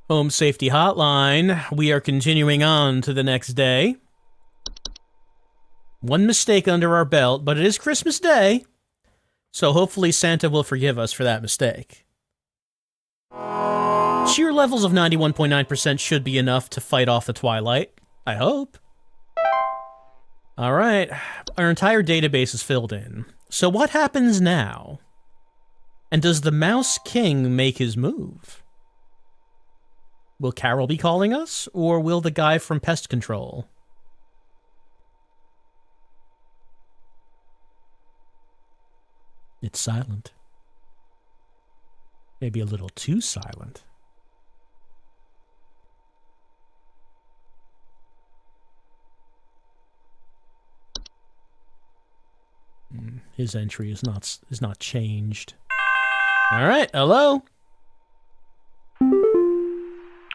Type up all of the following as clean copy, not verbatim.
Home Safety Hotline. We are continuing on to the next day. One mistake under our belt, but it is Christmas Day, so hopefully Santa will forgive us for that mistake. Cheer levels of 91.9% should be enough to fight off the Twilight. I hope. Alright, our entire database is filled in. So what happens now? And does the Mouse King make his move? Will Carol be calling us, or will the guy from Pest Control? It's silent. Maybe a little too silent. His entry is not changed. All right, hello.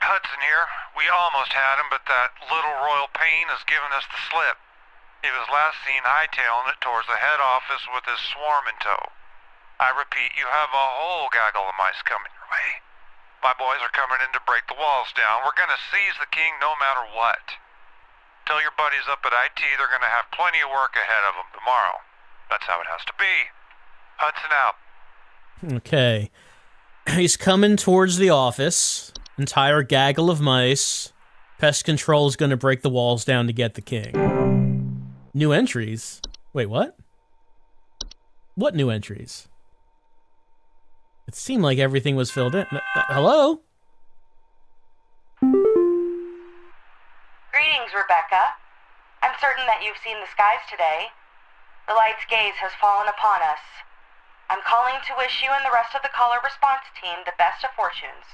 Hudson here. We almost had him, but that little royal pain has given us the slip. He was last seen hightailing it towards the head office with his swarm in tow. I repeat, you have a whole gaggle of mice coming your way. My boys are coming in to break the walls down. We're going to seize the king no matter what. Tell your buddies up at IT they're going to have plenty of work ahead of them tomorrow. That's how it has to be. Hudson out. Okay. He's coming towards the office. Entire gaggle of mice. Pest Control is going to break the walls down to get the king. New entries? Wait, what? What new entries? It seemed like everything was filled in. Hello? Greetings, Rebecca. I'm certain that you've seen the skies today. The light's gaze has fallen upon us. I'm calling to wish you and the rest of the caller response team the best of fortunes.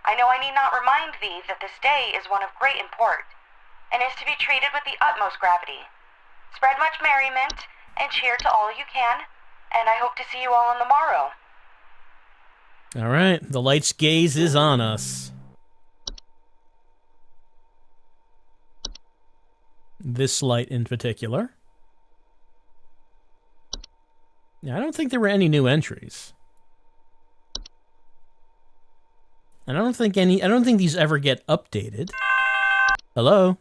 I know I need not remind thee that this day is one of great import, and is to be treated with the utmost gravity. Spread much merriment, and cheer to all you can, and I hope to see you all on the morrow. All right, the light's gaze is on us. This light in particular. Yeah, I don't think there were any new entries. I don't think these ever get updated. Hello?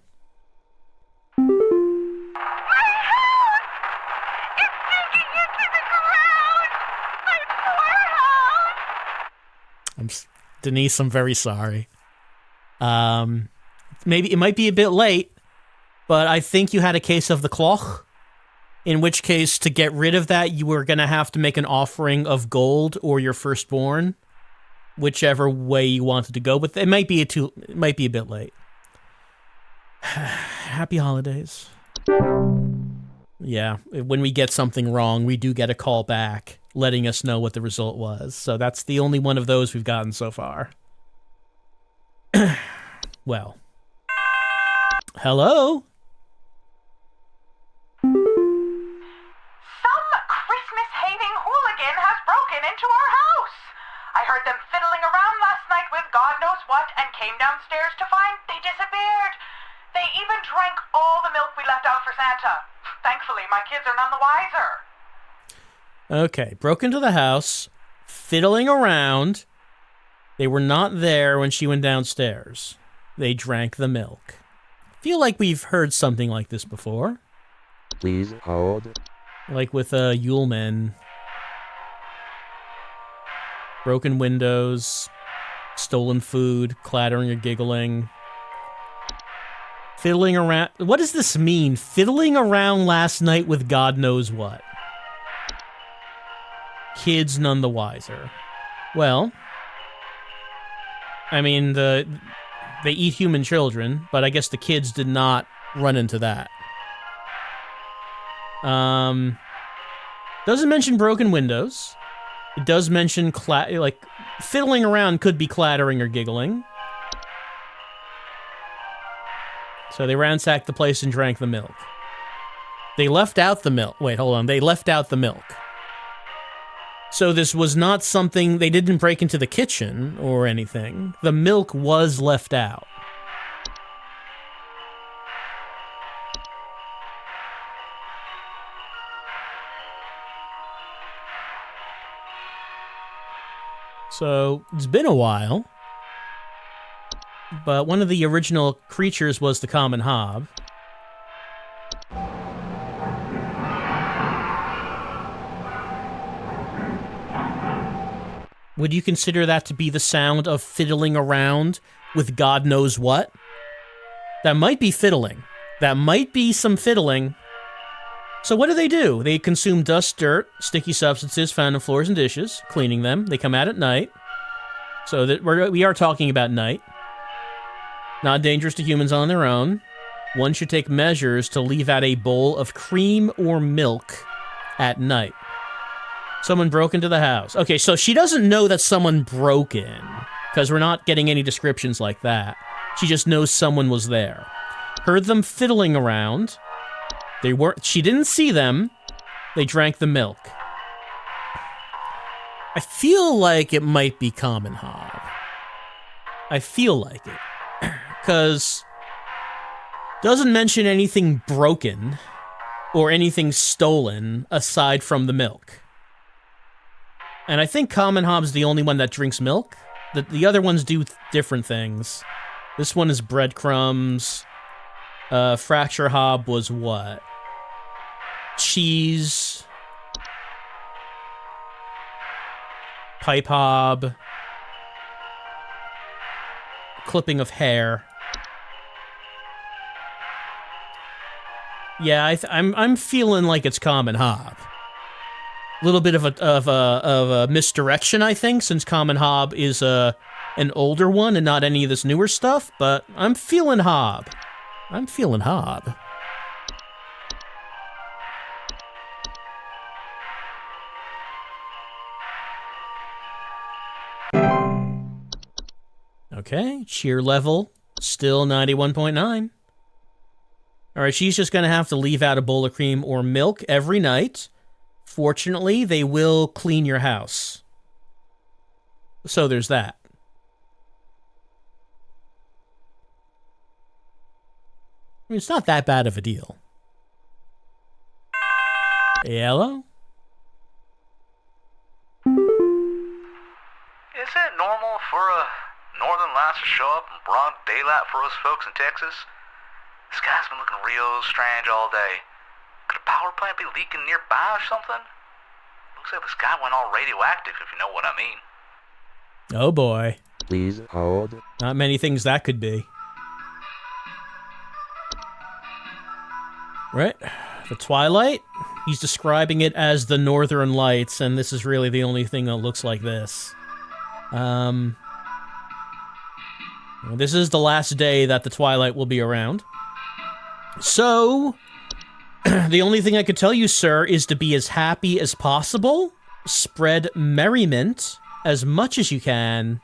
Denise, I'm very sorry. Maybe it might be a bit late, but I think you had a case of the cloch. In which case, to get rid of that, you were going to have to make an offering of gold or your firstborn, whichever way you wanted to go. But it might be a bit late. Happy holidays. Yeah, when we get something wrong, we do get a call back letting us know what the result was. So that's the only one of those we've gotten so far. Well. Hello? Into our house. I heard them fiddling around last night with God knows what and came downstairs to find they disappeared. They even drank all the milk we left out for Santa. Thankfully, my kids are none the wiser. Okay, broke into the house, fiddling around. They were not there when she went downstairs. They drank the milk. Feel like we've heard something like this before. Please hold. Like with Yuleman. Broken windows, stolen food, clattering or giggling. Fiddling around. What does this mean? Fiddling around last night with God knows what. Kids none the wiser. Well, I mean, they eat human children, but I guess the kids did not run into that. Doesn't mention broken windows. It does mention, fiddling around could be clattering or giggling. So they ransacked the place and drank the milk. They left out the milk. Wait, hold on. They left out the milk. So this was not something, they didn't break into the kitchen or anything. The milk was left out. So, it's been a while. but one of the original creatures was the common hob. Would you consider that to be the sound of fiddling around with God knows what? That might be fiddling. That might be some fiddling. So what do? They consume dust, dirt, sticky substances found in floors and dishes, cleaning them. They come out at night. So that we are talking about night. Not dangerous to humans on their own. One should take measures to leave out a bowl of cream or milk at night. Someone broke into the house. Okay, so she doesn't know that someone broke in, because we're not getting any descriptions like that. She just knows someone was there. Heard them fiddling around. She didn't see them. They drank the milk. I feel like it might be common hob. I feel like it. Because doesn't mention anything broken or anything stolen aside from the milk. And I think common hob's the only one that drinks milk. The other ones do different things. This one is breadcrumbs. Fracture hob was what? Cheese. Pipe hob. Clipping of hair. Yeah, I'm feeling like it's common hob. A little bit of a misdirection, I think, since common hob is an older one and not any of this newer stuff. But I'm feeling hob. I'm feeling hob. Okay, cheer level still 91.9. All right, she's just going to have to leave out a bowl of cream or milk every night. Fortunately, they will clean your house. So there's that. I mean, it's not that bad of a deal. Hello? Is it normal for a northern lights to show up in broad daylight for us folks in Texas? The sky's been looking real strange all day. Could a power plant be leaking nearby or something? Looks like the sky went all radioactive, if you know what I mean. Oh boy. Please hold. Not many things that could be. Right. The Twilight? He's describing it as the Northern Lights, and this is really the only thing that looks like this. This is the last day that the Twilight will be around. So, the only thing I could tell you, sir, is to be as happy as possible. Spread merriment as much as you can.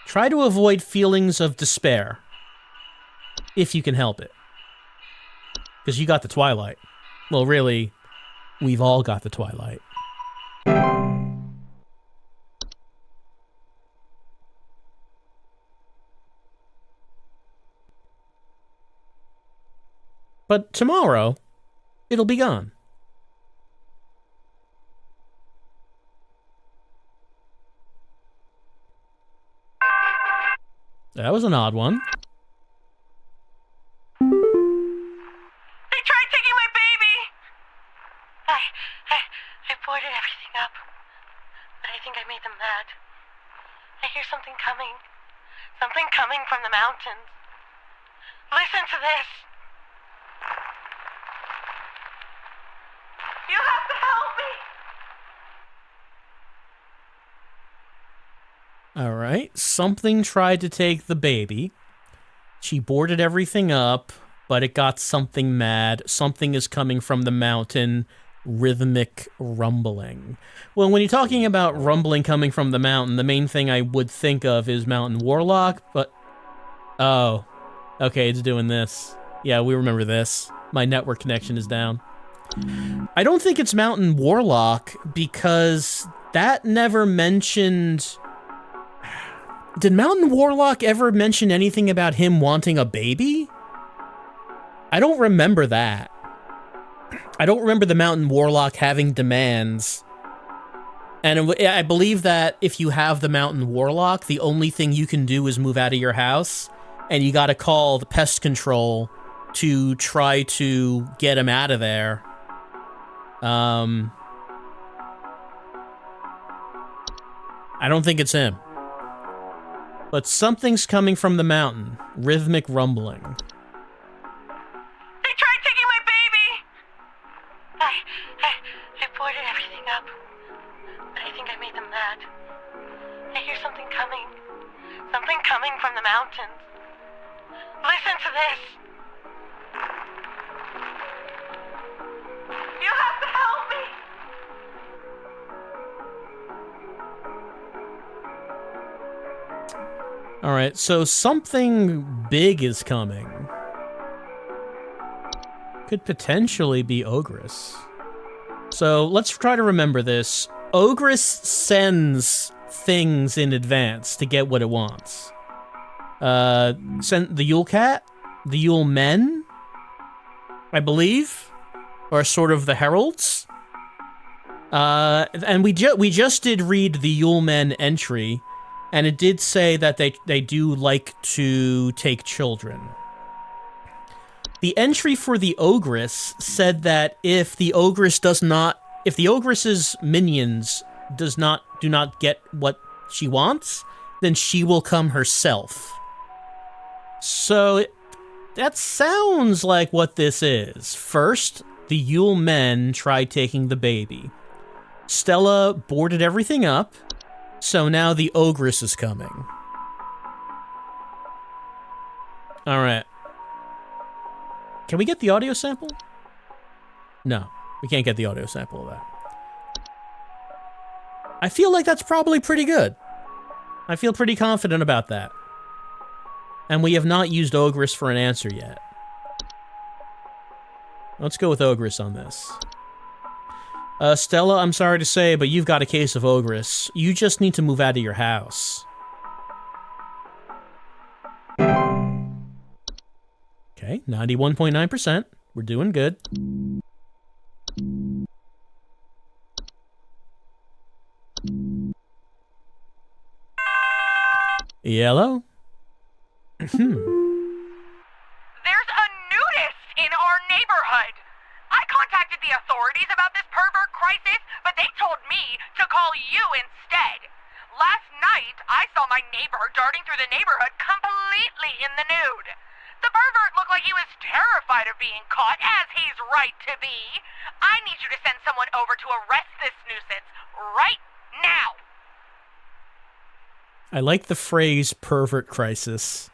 Try to avoid feelings of despair, if you can help it. Because you got the Twilight. Well, really, we've all got the Twilight. But tomorrow, it'll be gone. That was an odd one. They tried taking my baby! I boarded everything up, but I think I made them mad. I hear something coming. Something coming from the mountains. Listen to this. You have to help me! All right. Something tried to take the baby. She boarded everything up, but it got something mad. Something is coming from the mountain. Rhythmic rumbling. Well, when you're talking about rumbling coming from the mountain, the main thing I would think of is Mountain Warlock, but... Oh. Okay, it's doing this. Yeah, we remember this. My network connection is down. I don't think it's Mountain Warlock, because that never mentioned... Did Mountain Warlock ever mention anything about him wanting a baby? I don't remember that. I don't remember the Mountain Warlock having demands And I believe that if you have the Mountain Warlock, the only thing you can do is move out of your house, and you gotta call the pest control to try to get him out of there. I don't think it's him. But something's coming from the mountain. Rhythmic rumbling. They tried taking my baby! I boarded everything up. But I think I made them mad. I hear something coming. Something coming from the mountains. Listen to this. You have to help me! Alright, so something big is coming. Could potentially be Ogress. So let's try to remember this. Ogress sends things in advance to get what it wants. Sent the Yule Cat, the Yule Men, I believe, are sort of the heralds. And we just did read the Yule Men entry, and it did say that they do like to take children. The entry for the Ogress said that if the Ogress's minions do not get what she wants, then she will come herself. So that sounds like what this is. First, the Yule Men tried taking the baby. Stella boarded everything up, so now the Ogress is coming. Alright. Can we get the audio sample? No, we can't get the audio sample of that. I feel like that's probably pretty good. I feel pretty confident about that. And we have not used Ogress for an answer yet. Let's go with Ogress on this. Stella, I'm sorry to say, but you've got a case of Ogress. You just need to move out of your house. Okay, 91.9%. We're doing good. Hello? There's a nudist in our neighborhood. I contacted the authorities about this pervert crisis, but they told me to call you instead. Last night, I saw my neighbor darting through the neighborhood completely in the nude. The pervert looked like he was terrified of being caught, as he's right to be. I need you to send someone over to arrest this nuisance right now. I like the phrase pervert crisis.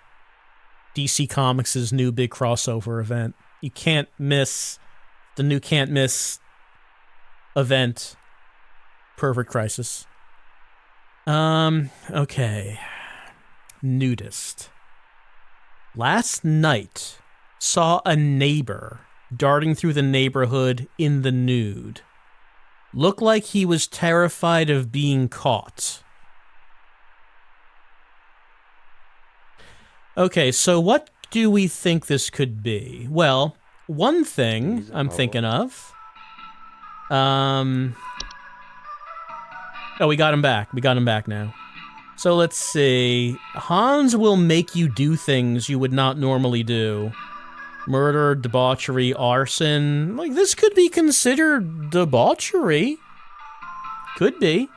DC Comics' new big crossover event. You can't miss the new can't miss event. Pervert crisis. Okay. Nudist. Last night, saw a neighbor darting through the neighborhood in the nude. Looked like he was terrified of being caught. Okay, so what do we think this could be? Well, one thing I'm thinking of... Oh, we got him back. We got him back now. So let's see. Hans will make you do things you would not normally do. Murder, debauchery, arson. Like, this could be considered debauchery. Could be.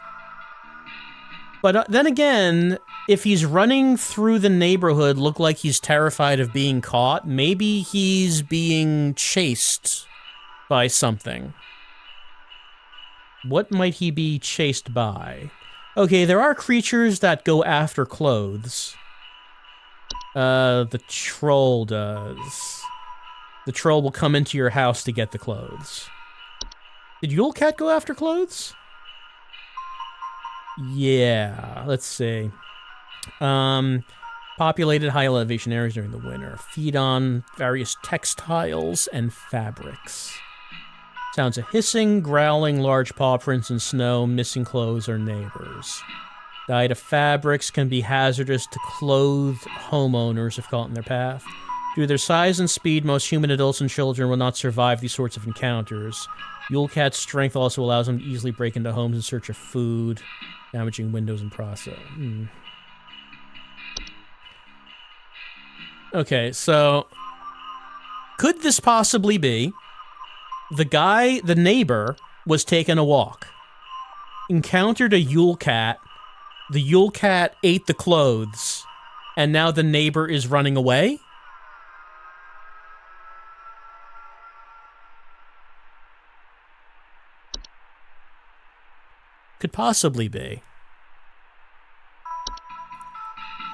But then again, if he's running through the neighborhood, look like he's terrified of being caught, maybe he's being chased by something. What might he be chased by? Okay, there are creatures that go after clothes. The troll does. The troll will come into your house to get the clothes. Did Yule Cat go after clothes? Yeah, let's see. Populated high elevation areas during the winter. Feed on various textiles and fabrics. Sounds of hissing, growling, large paw prints in snow, missing clothes or neighbors. Diet of fabrics can be hazardous to clothed homeowners if caught in their path. Due to their size and speed, most human adults and children will not survive these sorts of encounters. Yule Cat's strength also allows him to easily break into homes in search of food, damaging windows and process. Okay, so could this possibly be the neighbor was taking a walk, encountered a Yule Cat, the Yule Cat ate the clothes, and now the neighbor is running away? Could possibly be.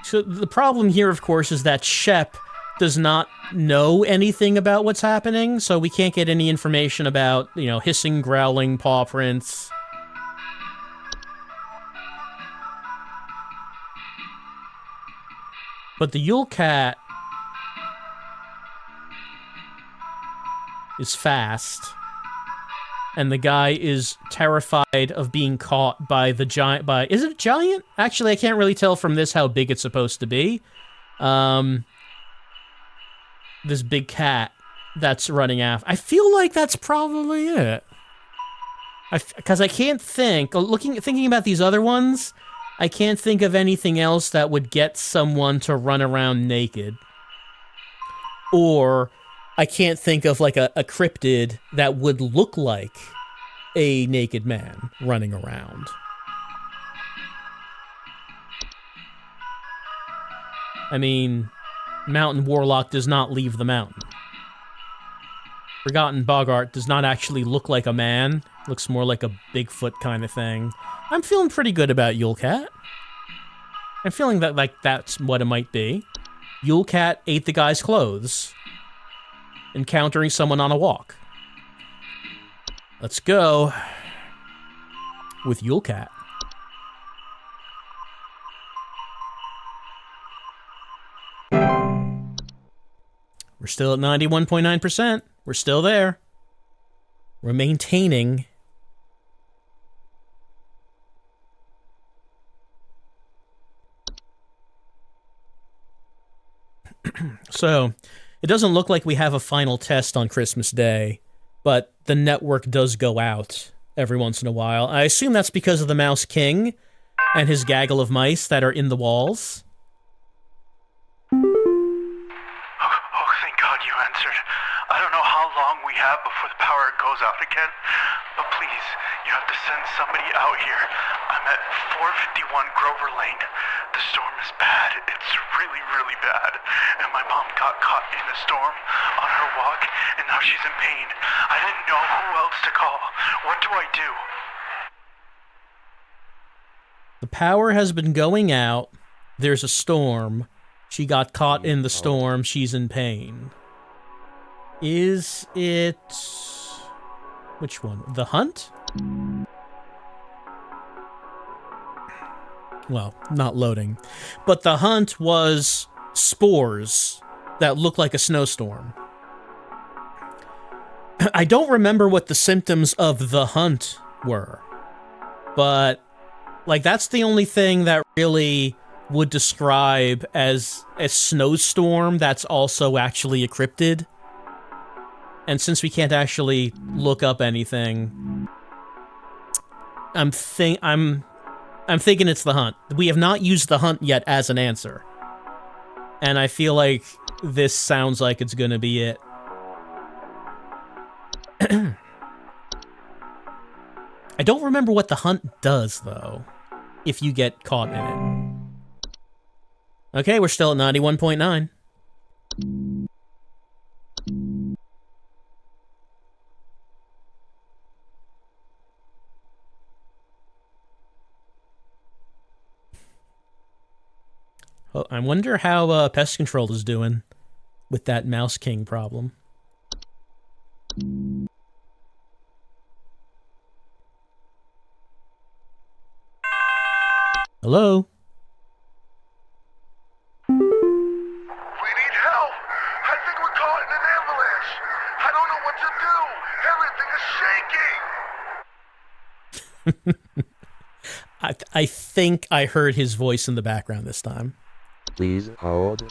So the problem here, of course, is that Shepp does not know anything about what's happening, so we can't get any information about, you know, hissing, growling, paw prints. But the Yule Cat is fast, and the guy is terrified of being caught by the giant, is it a giant? Actually, I can't really tell from this how big it's supposed to be. This big cat that's running after. I feel like that's probably it. Because I can't think, thinking about these other ones, I can't think of anything else that would get someone to run around naked. Or I can't think of like a cryptid that would look like a naked man running around. I mean, Mountain Warlock does not leave the mountain. Forgotten Boggart does not actually look like a man. Looks more like a Bigfoot kind of thing. I'm feeling pretty good about Yule Cat. I'm feeling that like that's what it might be. Yule Cat ate the guy's clothes. Encountering someone on a walk. Let's go with Yule Cat. We're still at 91.9%. We're still there. We're maintaining. So, it doesn't look like we have a final test on Christmas Day, but the network does go out every once in a while. I assume that's because of the Mouse King and his gaggle of mice that are in the walls. Oh, thank God you answered. I don't know how long we have before the power goes out again, but please, you have to send somebody out here. I'm at 451 Grover Lane. The storm is bad. It's really, really bad. And my mom got caught in a storm on her walk, and now she's in pain. I didn't know who else to call. What do I do? The power has been going out. There's a storm. She got caught in the storm. She's in pain. Is it... which one? The Hunt? Well, not loading. But the Hunt was spores that looked like a snowstorm. I don't remember what the symptoms of the Hunt were. But, like, that's the only thing that really would describe as a snowstorm that's also actually a cryptid. And since we can't actually look up anything, I'm thinking it's the Hunt. We have not used the Hunt yet as an answer. And I feel like this sounds like it's gonna be it. I don't remember what the Hunt does, though, if you get caught in it. Okay, we're still at 91.9. I wonder how Pest Control is doing with that Mouse King problem. Hello? We need help! I think we're caught in an avalanche! I don't know what to do! Everything is shaking! I think I heard his voice in the background this time. Please hold.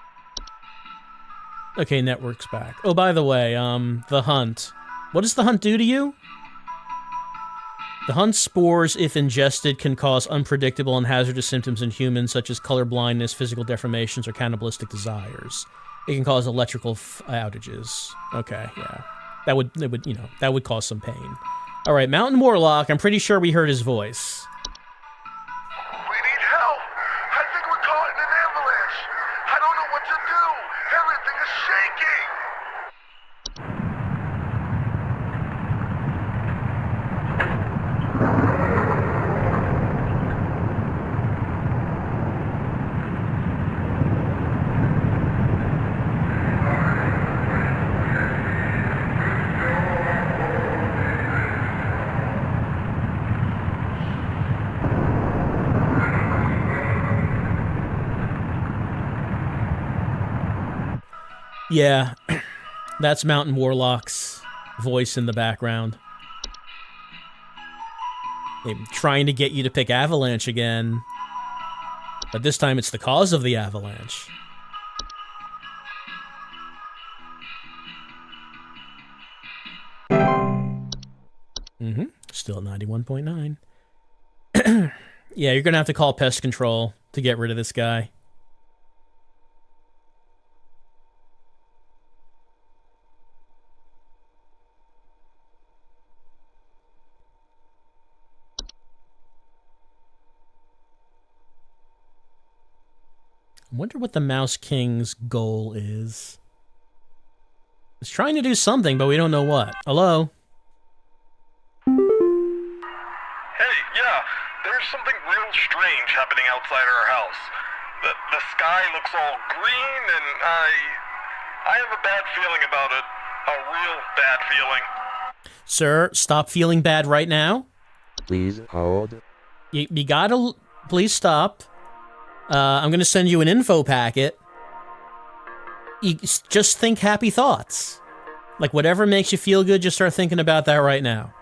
Okay, network's back. Oh, by the way, the Hunt. What does the Hunt do to you? The hunt spores, if ingested, can cause unpredictable and hazardous symptoms in humans, such as color blindness, physical deformations, or cannibalistic desires. It can cause electrical outages. Okay, yeah. That would cause some pain. All right, Mountain Warlock, I'm pretty sure we heard his voice. We need help. I think we're caught in an avalanche. I don't know what to do. Everything is shaking. Yeah, that's Mountain Warlock's voice in the background. They're trying to get you to pick Avalanche again, but this time it's the cause of the avalanche. Still 91.9. Yeah, you're gonna have to call pest control to get rid of this guy. I wonder what the Mouse King's goal is. He's trying to do something, but we don't know what. Hello? Hey, yeah, there's something real strange happening outside our house. The sky looks all green, and I have a bad feeling about it. A real bad feeling. Sir, stop feeling bad right now. Please hold. You gotta... Please stop. I'm gonna send you an info packet. You just think happy thoughts. Like, whatever makes you feel good, just start thinking about that right now.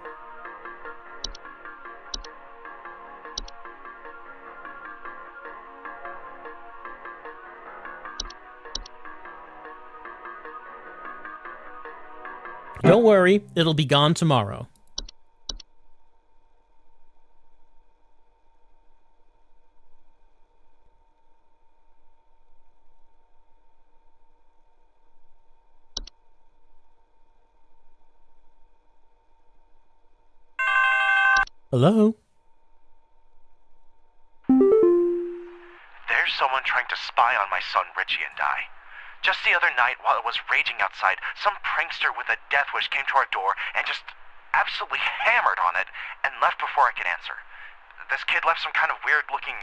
Don't worry, it'll be gone tomorrow. Hello? There's someone trying to spy on my son Richie and I. Just the other night, while it was raging outside, some prankster with a death wish came to our door and just absolutely hammered on it and left before I could answer. This kid left some kind of weird-looking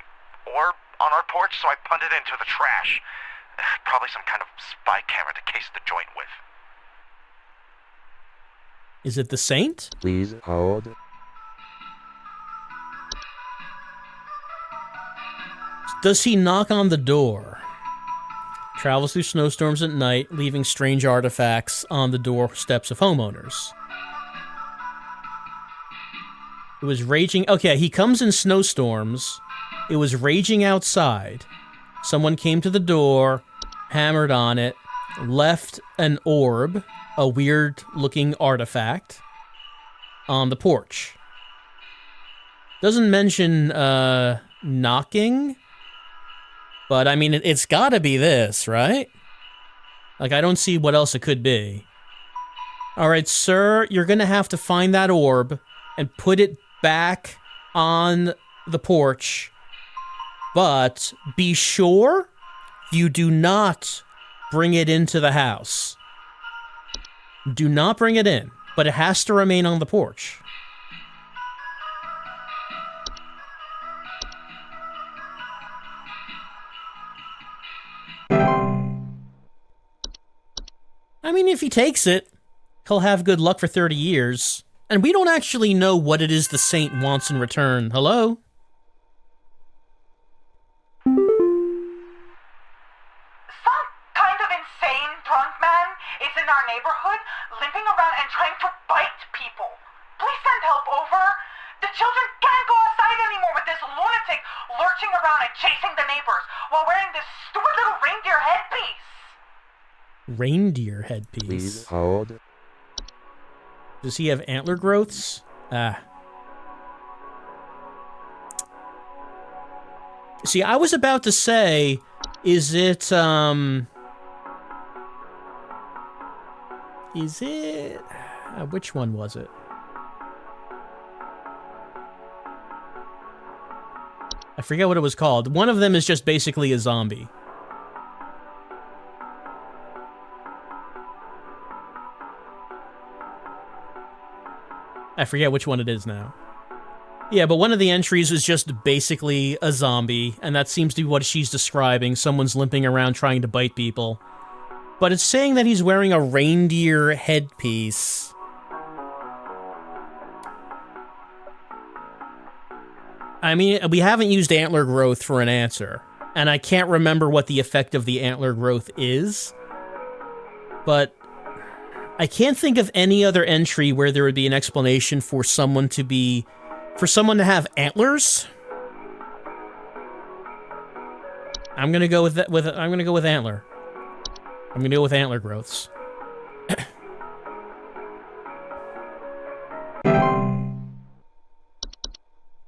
orb on our porch, so I punted it into the trash. Probably some kind of spy camera to case the joint with. Is it the Saint? Please hold. Does he knock on the door? Travels through snowstorms at night, leaving strange artifacts on the doorsteps of homeowners. It was raging... Okay, he comes in snowstorms. It was raging outside. Someone came to the door, hammered on it, left an orb, a weird-looking artifact, on the porch. Doesn't mention, knocking... But, I mean, it's gotta be this, right? Like, I don't see what else it could be. Alright, sir, you're gonna have to find that orb and put it back on the porch. But be sure you do not bring it into the house. Do not bring it in, but it has to remain on the porch. I mean, if he takes it, he'll have good luck for 30 years. And we don't actually know what it is the Saint wants in return. Hello? Some kind of insane drunk man is in our neighborhood, limping around and trying to bite people. Please send help over. The children can't go outside anymore with this lunatic lurching around and chasing the neighbors while wearing this stupid little reindeer headpiece. Reindeer headpiece. Please hold. Does he have antler growths? Ah. See, I was about to say, is it, which one was it? I forget what it was called. One of them is just basically a zombie. I forget which one it is now. Yeah, but one of the entries was just basically a zombie, and that seems to be what she's describing. Someone's limping around trying to bite people. But it's saying that he's wearing a reindeer headpiece. I mean, we haven't used antler growth for an answer, and I can't remember what the effect of the antler growth is, but I can't think of any other entry where there would be an explanation for someone to have antlers. I'm gonna go with that. I'm gonna go with antler. I'm gonna go with antler growths.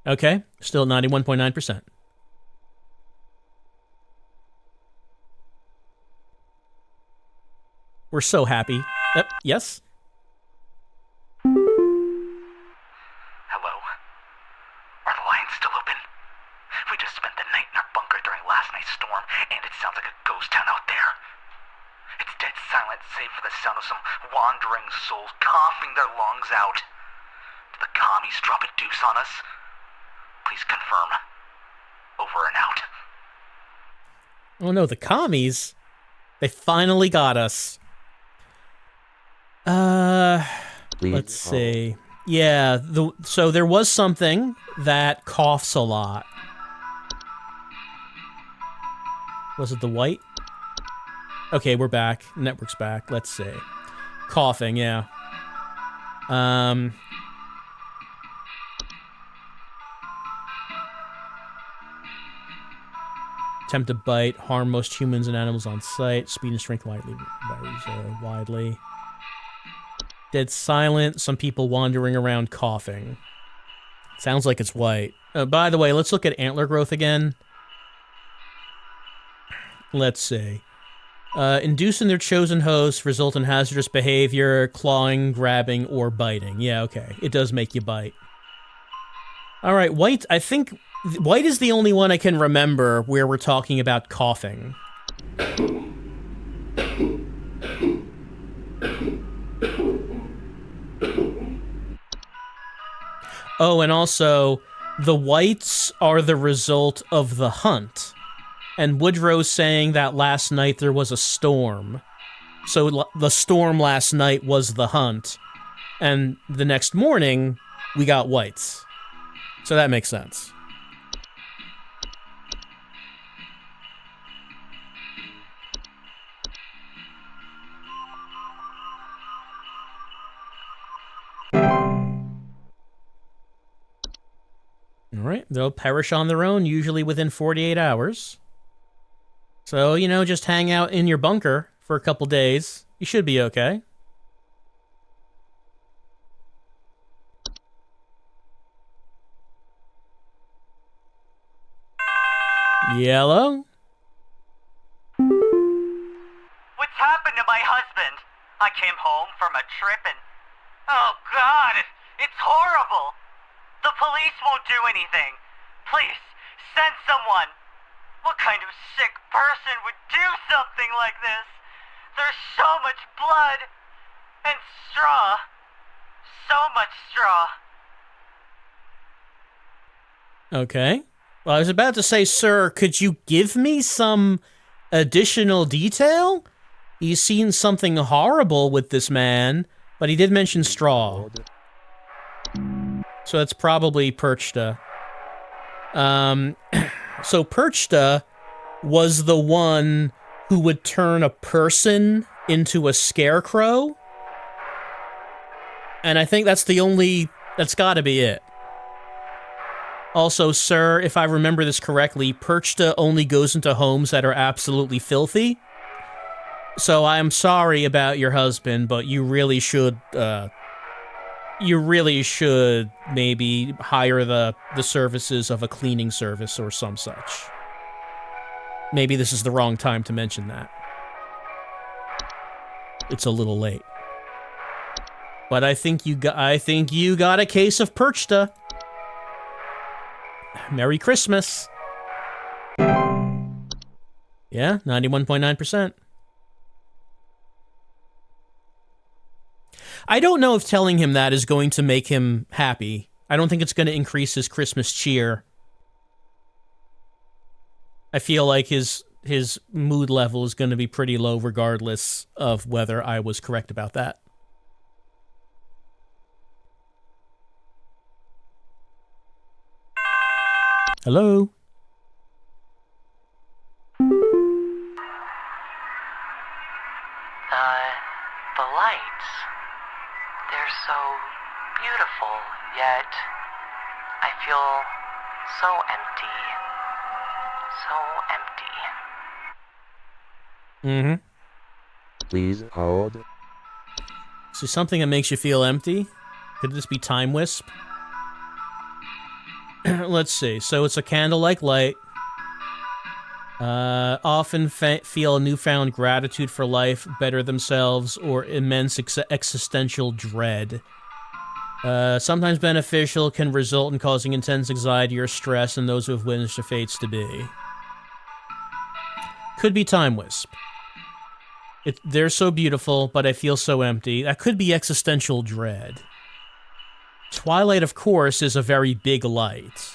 Okay, still 91.9%. We're so happy. Yes? Hello? Are the lines still open? We just spent the night in our bunker during last night's storm, and it sounds like a ghost town out there. It's dead silent, save for the sound of some wandering souls coughing their lungs out. Did the commies drop a deuce on us? Please confirm. Over and out. Oh no, the commies? They finally got us. Let's see. Yeah, so there was something that coughs a lot. Was it the white? Okay, we're back. Network's back. Let's see. Coughing, yeah. Attempt to bite, harm most humans and animals on sight. Speed and strength varies widely. Dead silent. Some people wandering around coughing. Sounds like it's white. By the way, let's look at antler growth again. Let's see. Inducing their chosen host, result in hazardous behavior, clawing, grabbing, or biting. Yeah, okay. It does make you bite. Alright, white, I think... White is the only one I can remember where we're talking about coughing. Oh, and also, the whites are the result of the hunt. And Woodrow's saying that last night there was a storm. So the storm last night was the hunt. And the next morning, we got whites. So that makes sense. Alright, they'll perish on their own, usually within 48 hours. So, you know, just hang out in your bunker for a couple days. You should be okay. Yellow? What's happened to my husband? I came home from a trip and... Oh, God, it's horrible. The police won't do anything. Please, send someone. What kind of sick person would do something like this? There's so much blood. And straw. So much straw. Okay. Well, I was about to say, sir, could you give me some additional detail? He's seen something horrible with this man, but he did mention straw. So that's probably Perchta. So Perchta was the one who would turn a person into a scarecrow. And I think that's that's gotta be it. Also, sir, if I remember this correctly, Perchta only goes into homes that are absolutely filthy. So I'm sorry about your husband, but you really should maybe hire the services of a cleaning service or some such. maybe this is the wrong time to mention that. It's a little late. But I think you got a case of Perchta. Merry Christmas. Yeah, 91.9%. I don't know if telling him that is going to make him happy. I don't think it's going to increase his Christmas cheer. I feel like his mood level is going to be pretty low regardless of whether I was correct about that. Hello? The lights. They're so beautiful, yet I feel so empty. So empty. Mm-hmm. Please hold. So something that makes you feel empty? Could this be Time Wisp? Let's see. So it's a candle-like light. Often feel a newfound gratitude for life, better themselves, or immense existential dread. Sometimes beneficial, can result in causing intense anxiety or stress in those who have witnessed their fates to be. Could be Time Wisp. They're so beautiful, but I feel so empty. That could be existential dread. Twilight, of course, is a very big light.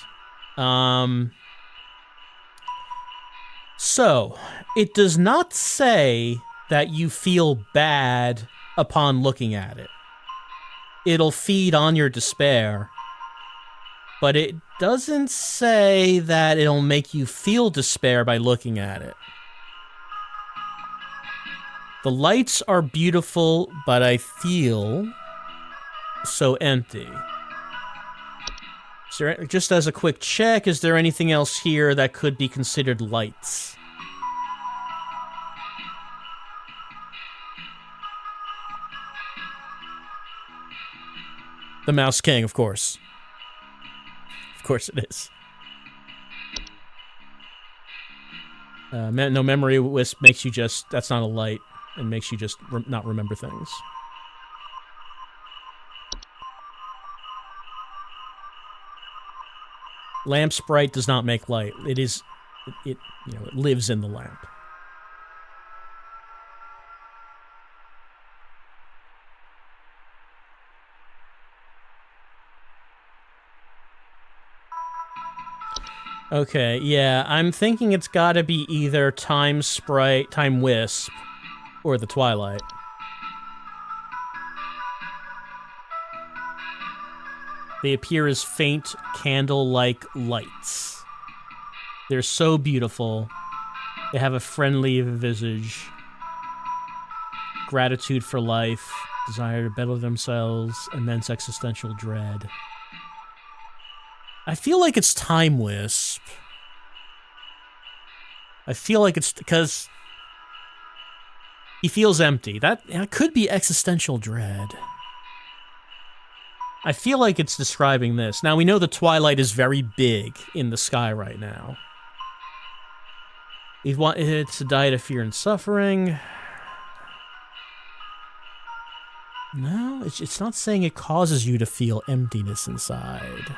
So, it does not say that you feel bad upon looking at it. It'll feed on your despair. But it doesn't say that it'll make you feel despair by looking at it. The lights are beautiful, but I feel so empty. Is there, just as a quick check, is there anything else here that could be considered lights? The Mouse King, of course. Of course it is. No, Memory Wisp makes you just... That's not a light. It makes you just not remember things. Lamp Sprite does not make light. It lives in the lamp. Okay, yeah, I'm thinking it's gotta be either Time Sprite, Time Wisp, or the Twilight. They appear as faint, candle-like lights. They're so beautiful. They have a friendly visage. Gratitude for life. Desire to better themselves. Immense existential dread. I feel like it's Time Wisp. I feel like it's because he feels empty. That could be existential dread. I feel like it's describing this. Now, we know the Twilight is very big in the sky right now. It's a diet of fear and suffering. No, it's not saying it causes you to feel emptiness inside.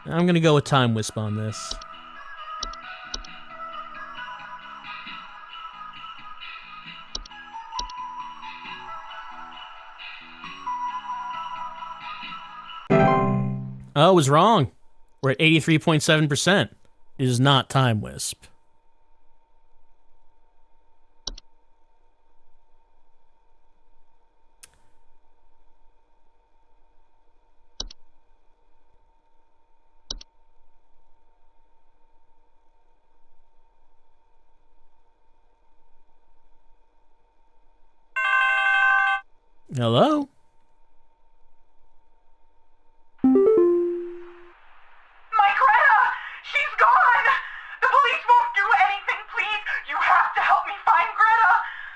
I'm gonna go with Time Wisp on this. Oh, I was wrong. We're at 83.7%. It is not Time Wisp. Hello? My Greta! She's gone! The police won't do anything, please! You have to help me find Greta!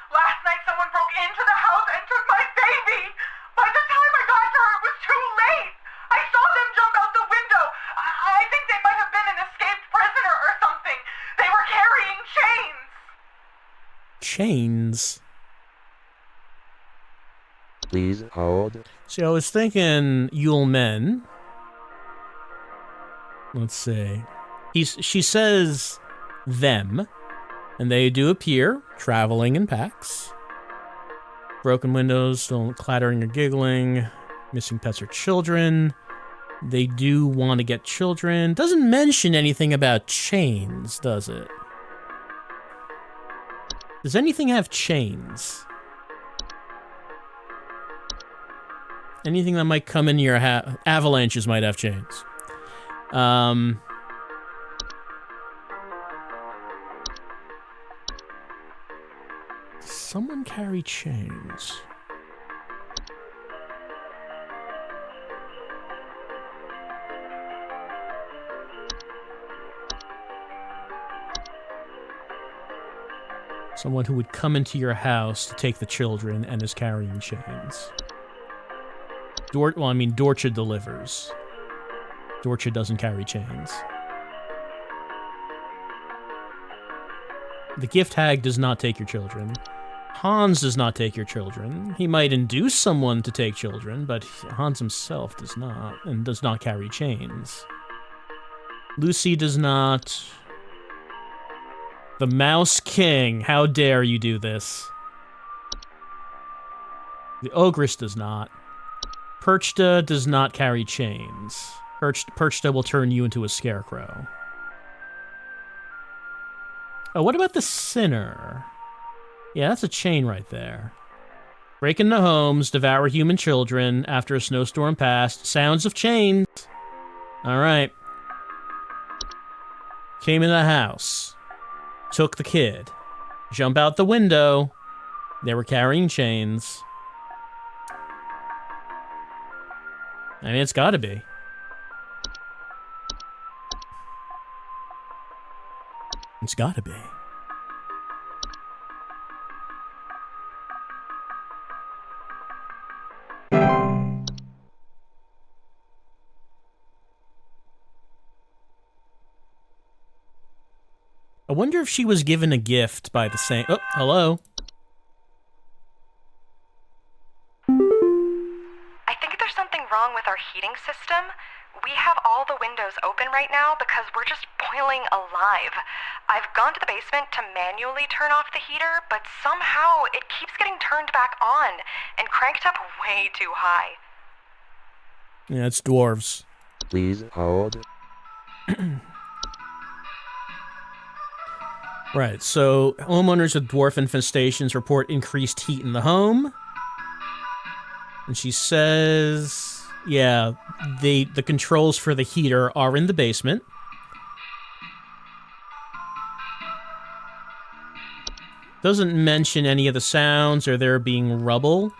Last night someone broke into the house and took my baby! By the time I got to her, it was too late! I saw them jump out the window! I think they might have been an escaped prisoner or something! They chains. Please hold. See, I was thinking Yule men. Let's see. She says them, and they do appear traveling in packs. Broken windows, still clattering or giggling. Missing pets or children. They do want to get children. Doesn't mention anything about chains, does it? Does anything have chains? Anything that might come in your avalanches might have chains. Does someone carry chains? Someone who would come into your house to take the children and is carrying chains. Dorcha delivers. Dorcha doesn't carry chains. The gift hag does not take your children. Hans does not take your children. He might induce someone to take children, but Hans himself does not, and does not carry chains. Lucy does not. The Mouse King, how dare you do this? The Ogress does not. Perchta does not carry chains. Perchta will turn you into a scarecrow. Oh, what about the Sinner? Yeah, that's a chain right there. Break into homes, devour human children after a snowstorm passed. Sounds of chains. All right. Came in the house. Took the kid. Jump out the window. They were carrying chains. I mean, it's gotta be. It's gotta be. I wonder if she was given a gift by the same... Oh, hello. I think there's something wrong with our heating system. We have all the windows open right now because we're just boiling alive. I've gone to the basement to manually turn off the heater, but somehow it keeps getting turned back on and cranked up way too high. Yeah, it's dwarves. Please hold. Right, so homeowners with dwarf infestations report increased heat in the home. And she says, yeah, the controls for the heater are in the basement. Doesn't mention any of the sounds or there being rubble,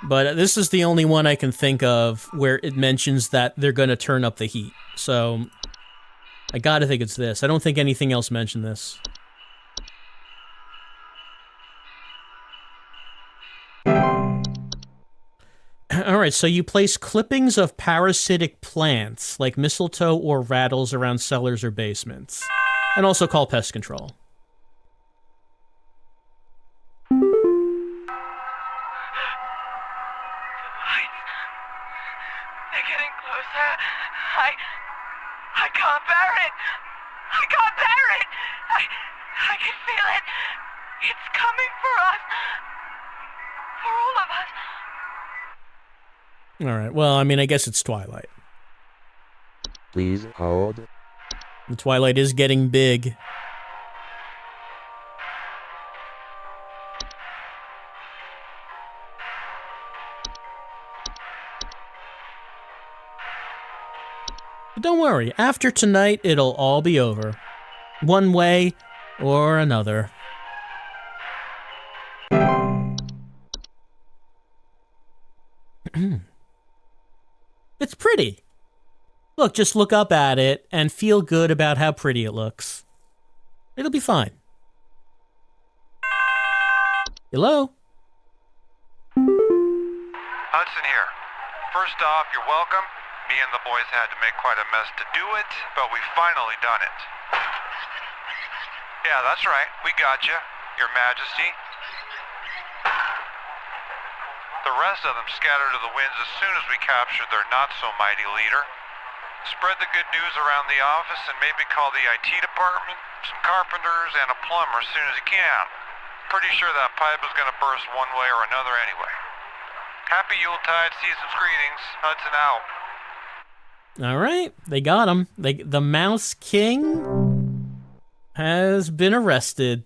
but this is the only one I can think of where it mentions that they're going to turn up the heat. So I gotta think it's this. I don't think anything else mentioned this. Alright, so you place clippings of parasitic plants, like mistletoe or rattles around cellars or basements. And also call pest control. They're getting closer. I can't bear it. I can't bear it. I can feel it. It's coming for us. For all of us. Alright, well, I mean, I guess it's Twilight. Please hold. The Twilight is getting big. But don't worry, after tonight, it'll all be over. One way or another. It's pretty. Look, just look up at it and feel good about how pretty it looks. It'll be fine. Hello? Hudson here. First off, you're welcome. Me and the boys had to make quite a mess to do it, but we finally done it. Yeah, that's right. We got you, Your Majesty. The rest of them scattered to the winds as soon as we captured their not-so-mighty leader. Spread the good news around the office and maybe call the IT department, some carpenters, and a plumber as soon as you can. Pretty sure that pipe is going to burst one way or another anyway. Happy Yuletide, season's greetings. Hudson out. All right, they got him. The Mouse King has been arrested.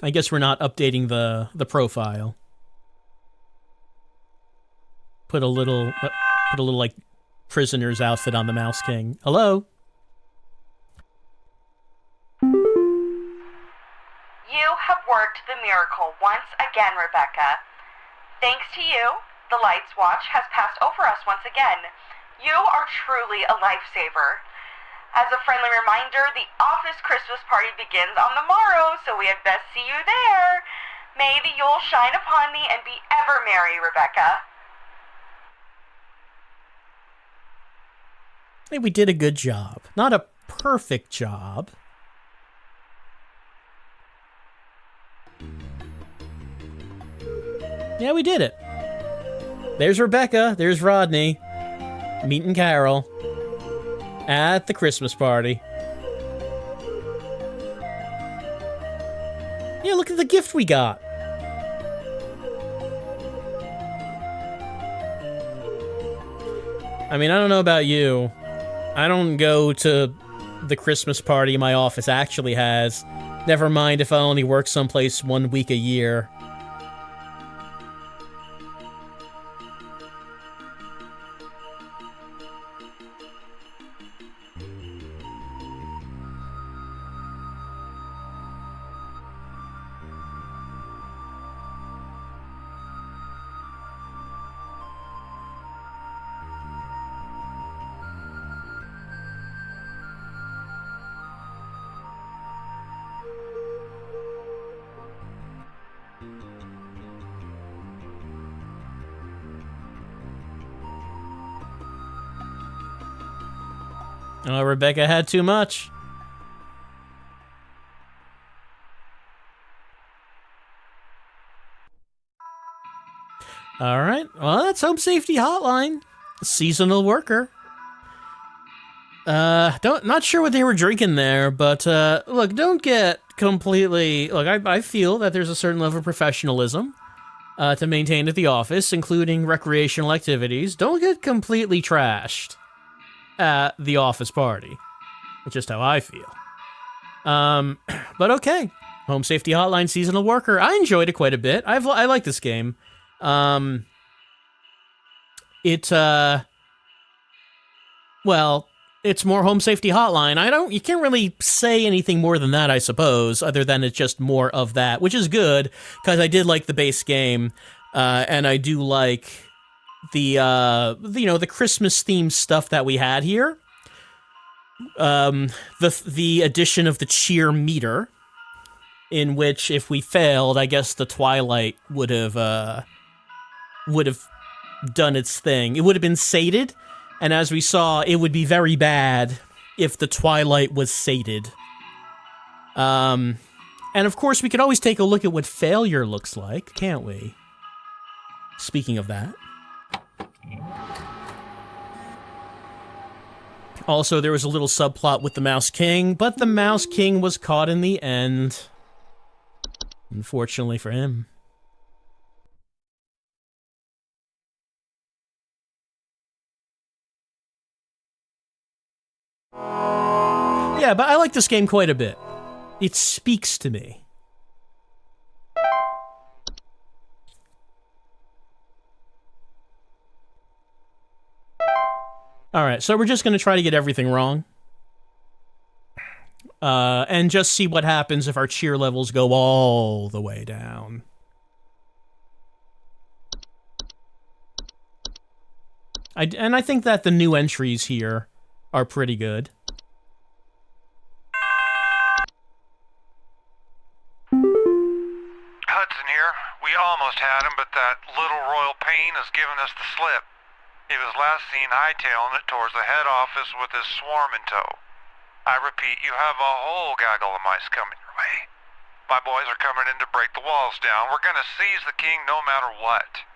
I guess we're not updating the profile. Put a little like prisoner's outfit on the Mouse King. Hello. You have worked the miracle once again, Rebecca. Thanks to you, the Lights Watch has passed over us once again. You are truly a lifesaver. As a friendly reminder, the office Christmas party begins on the morrow, so we had best see you there. May the Yule shine upon thee and be ever merry, Rebecca. Hey, we did a good job. Not a perfect job. Yeah, we did it. There's Rebecca. There's Rodney. Meeting Carol. At the Christmas party. Yeah, look at the gift we got. I mean, I don't know about you. I don't go to the Christmas party my office actually has. Never mind if I only work someplace 1 week a year. Oh, Rebecca had too much. All right. Well, that's Home Safety Hotline. Seasonal worker. Not sure what they were drinking there, but look, don't get completely. Look, I feel that there's a certain level of professionalism to maintain at the office, including recreational activities. Don't get completely trashed at the office party. That's just how I feel. But okay. Home Safety Hotline Seasonal Worker. I enjoyed it quite a bit. I like this game. Well, it's more Home Safety Hotline. You can't really say anything more than that, I suppose, other than it's just more of that, which is good, because I did like the base game, and I do like the Christmas themed stuff that we had here. The addition of the cheer meter, in which if we failed, I guess the Twilight would have done its thing. It would have been sated, and as we saw, it would be very bad if the Twilight was sated. And of course, we could always take a look at what failure looks like, can't we? Speaking of that. Also, there was a little subplot with the Mouse King, but the Mouse King was caught in the end. Unfortunately for him. Yeah, but I like this game quite a bit. It speaks to me. Alright, so we're just going to try to get everything wrong. And just see what happens if our cheer levels go all the way down. And I think that the new entries here are pretty good. Hudson here. We almost had him, but that little royal pain has given us the slip. He was last seen hightailing it towards the head office with his swarm in tow. I repeat, you have a whole gaggle of mice coming your way. My boys are coming in to break the walls down. We're gonna seize the king no matter what.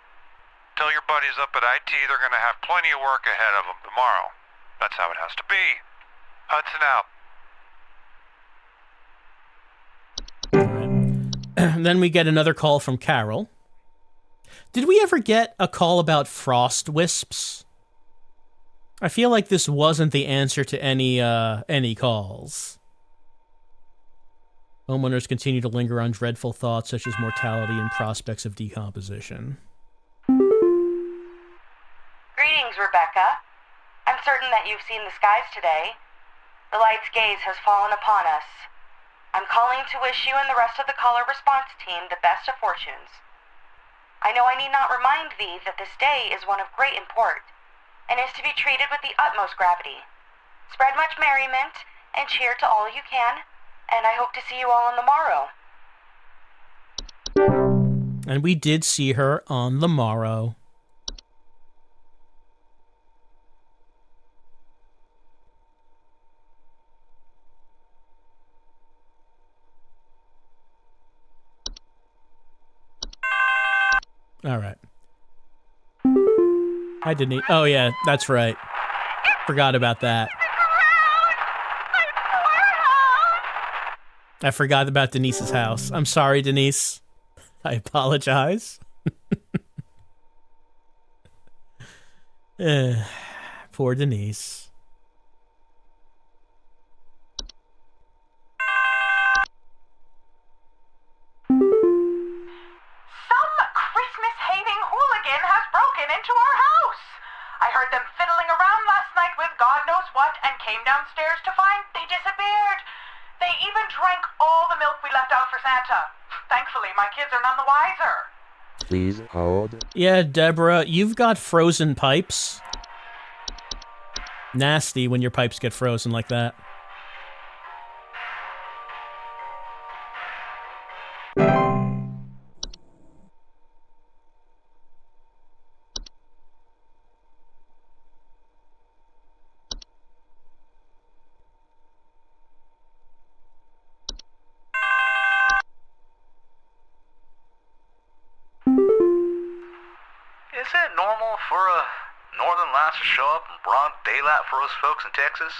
Tell your buddies up at IT they're gonna have plenty of work ahead of them tomorrow. That's how it has to be. Hudson out. Then we get another call from Carol. Did we ever get a call about frost wisps? I feel like this wasn't the answer to any calls. Homeowners continue to linger on dreadful thoughts such as mortality and prospects of decomposition. Greetings, Rebecca. I'm certain that you've seen the skies today. The light's gaze has fallen upon us. I'm calling to wish you and the rest of the caller response team the best of fortunes. I know I need not remind thee that this day is one of great import, and is to be treated with the utmost gravity. Spread much merriment, and cheer to all you can, and I hope to see you all on the morrow. And we did see her on the morrow. All right. Hi, Denise. Oh, yeah, that's right. Forgot about that. I forgot about Denise's house. I'm sorry, Denise. I apologize. Poor Denise. Into our house. I heard them fiddling around last night with God knows what and came downstairs to find they disappeared. They even drank all the milk we left out for Santa. Thankfully, my kids are none the wiser. Please hold. Yeah, Debra, you've got frozen pipes. Nasty when your pipes get frozen like that. Is it normal for a northern lights to show up in broad daylight for us folks in Texas?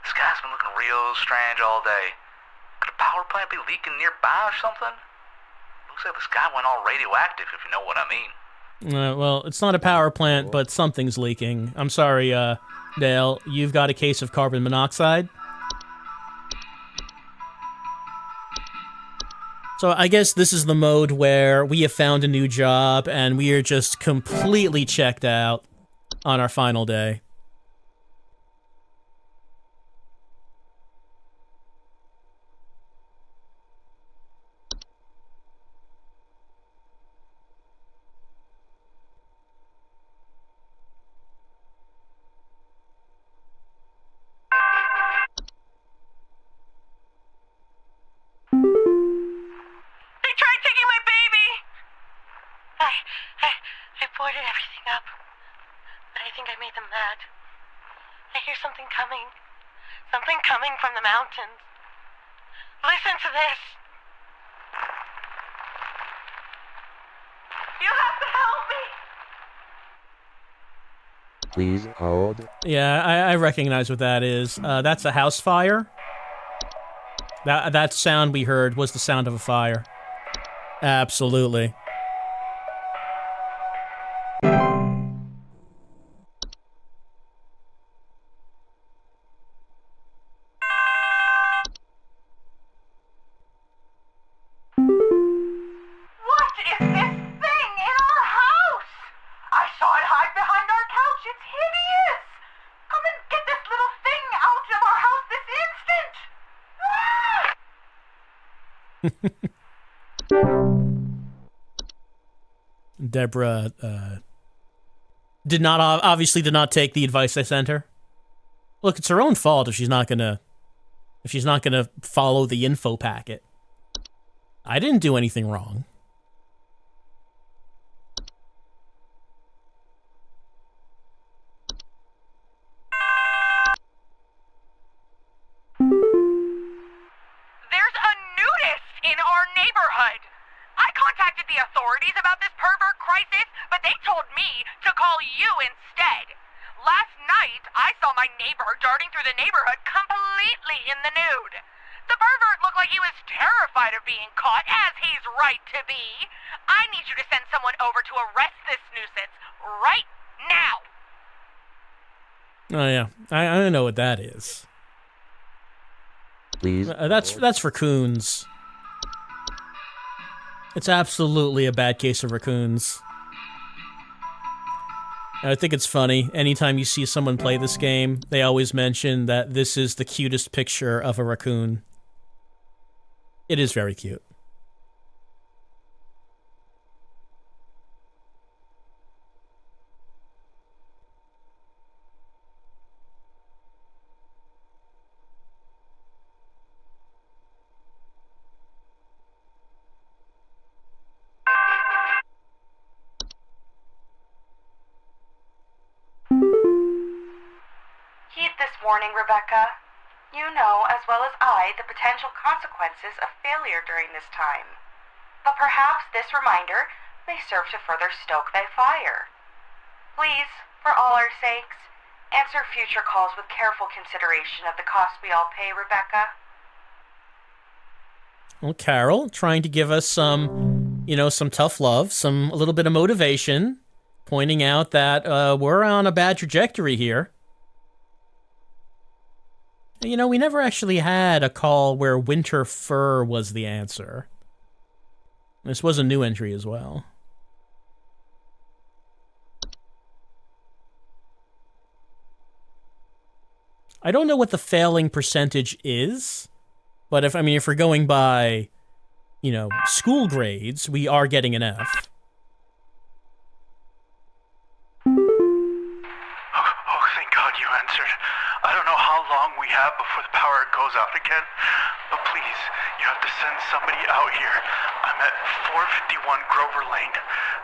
The sky's been looking real strange all day. Could a power plant be leaking nearby or something? Looks like the sky went all radioactive, if you know what I mean. Well, it's not a power plant, but something's leaking. I'm sorry, Dale. You've got a case of carbon monoxide? So I guess this is the mode where we have found a new job and we are just completely checked out on our final day. I boarded everything up, but I think I made them mad. I hear something coming. Something coming from the mountains. Listen to this. You have to help me. Please hold. Yeah, I recognize what that is. That's a house fire. That sound we heard was the sound of a fire. Absolutely. Debra obviously did not take the advice I sent her. Look, it's her own fault if she's not gonna follow the info packet. I didn't do anything wrong. There's a nudist in authorities about this pervert crisis, but they told me to call you instead. Last night, I saw my neighbor darting through the neighborhood completely in the nude. The pervert looked like he was terrified of being caught, as he's right to be. I need you to send someone over to arrest this nuisance right now. Oh, yeah. I don't know what that is. Please. That's raccoons. It's absolutely a bad case of raccoons. I think it's funny. Anytime you see someone play this game, they always mention that this is the cutest picture of a raccoon. It is very cute. Heed this warning, Rebecca. You know, as well as I, the potential consequences of failure during this time. But perhaps this reminder may serve to further stoke thy fire. Please, for all our sakes, answer future calls with careful consideration of the cost we all pay, Rebecca. Well, Carol, trying to give us some, some tough love, a little bit of motivation, pointing out that we're on a bad trajectory here. We never actually had a call where winter fur was the answer. This was a new entry as well. I don't know what the failing percentage is, but if we're going by, school grades, we are getting an F. Oh, thank God you answered. I don't know how long we have before the power goes out again, but please, you have to send somebody out here. I'm at 451 Grover Lane.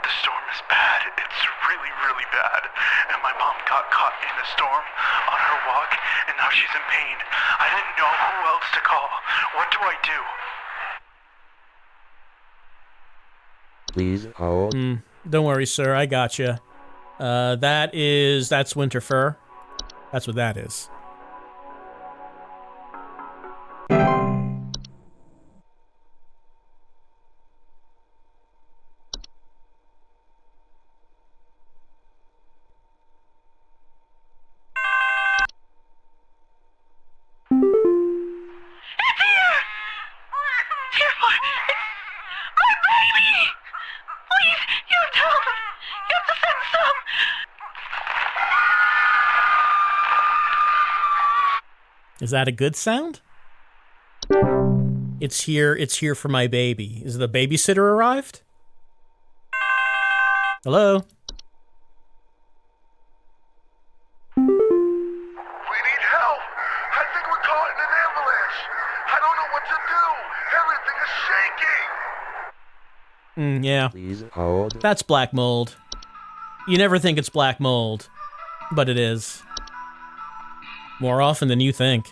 The storm is bad. It's really, really bad. And my mom got caught in a storm on her walk, and now she's in pain. I didn't know who else to call. What do I do? Please hold. Don't worry, sir. I gotcha. That's winter fur. That's what that is. Is that a good sound? It's here for my baby. Is the babysitter arrived? Hello? We need help. I think we're caught in an avalanche. I don't know what to do. Everything is shaking. Yeah. Please hold. That's black mold. You never think it's black mold, but it is. More often than you think.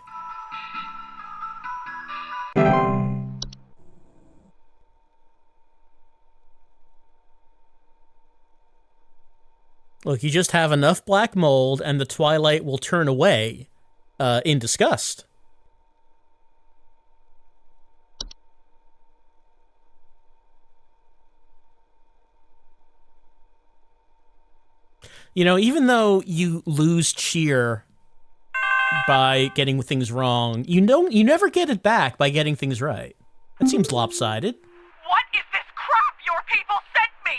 Look, you just have enough black mold and the Twilight will turn away in disgust. Even though you lose cheer by getting things wrong, you never get it back by getting things right. That seems lopsided. What is this crap your people sent me?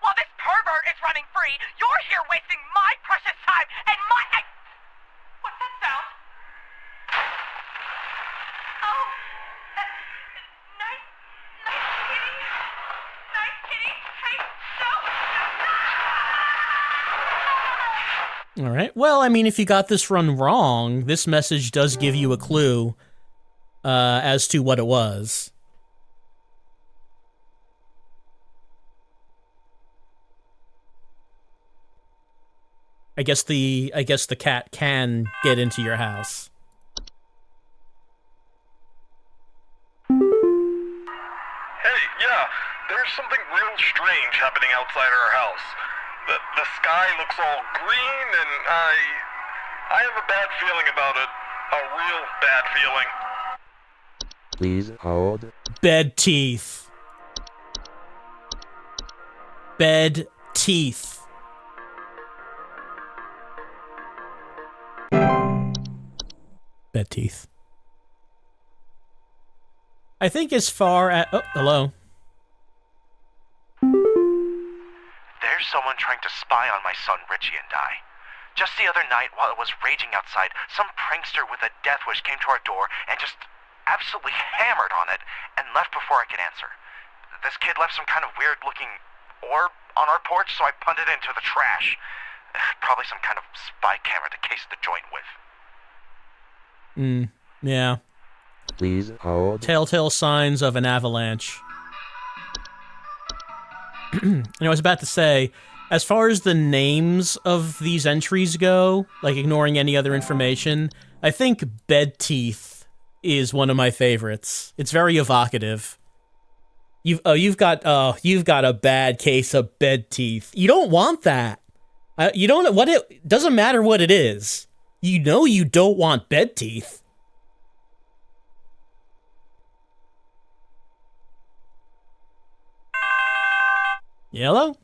While this pervert is running free, you're here wasting my precious time and my... What's that sound? Oh, nice kitty. Nice kitty. Hey, no. All right. Well, if you got this run wrong, this message does give you a clue as to what it was. I guess the cat can get into your house. Hey, yeah, there's something real strange happening outside our house. The sky looks all green, and I have a bad feeling about it. A real bad feeling. Please hold. Bed teeth. Bed teeth. Bed teeth. I think as far as... Oh, hello. There's someone trying to spy on my son Richie and I. Just the other night, while it was raging outside, some prankster with a death wish came to our door and just absolutely hammered on it and left before I could answer. This kid left some kind of weird-looking orb on our porch, so I punted it into the trash. Probably some kind of spy camera to case the joint with. Yeah. Please hold. Telltale signs of an avalanche. And I was about to say, as far as the names of these entries go, like ignoring any other information, I think Bed Teeth is one of my favorites. It's very evocative. You've got a bad case of bed teeth. You don't want that. You don't. What it doesn't matter what it is. You know you don't want bed teeth. Yellow?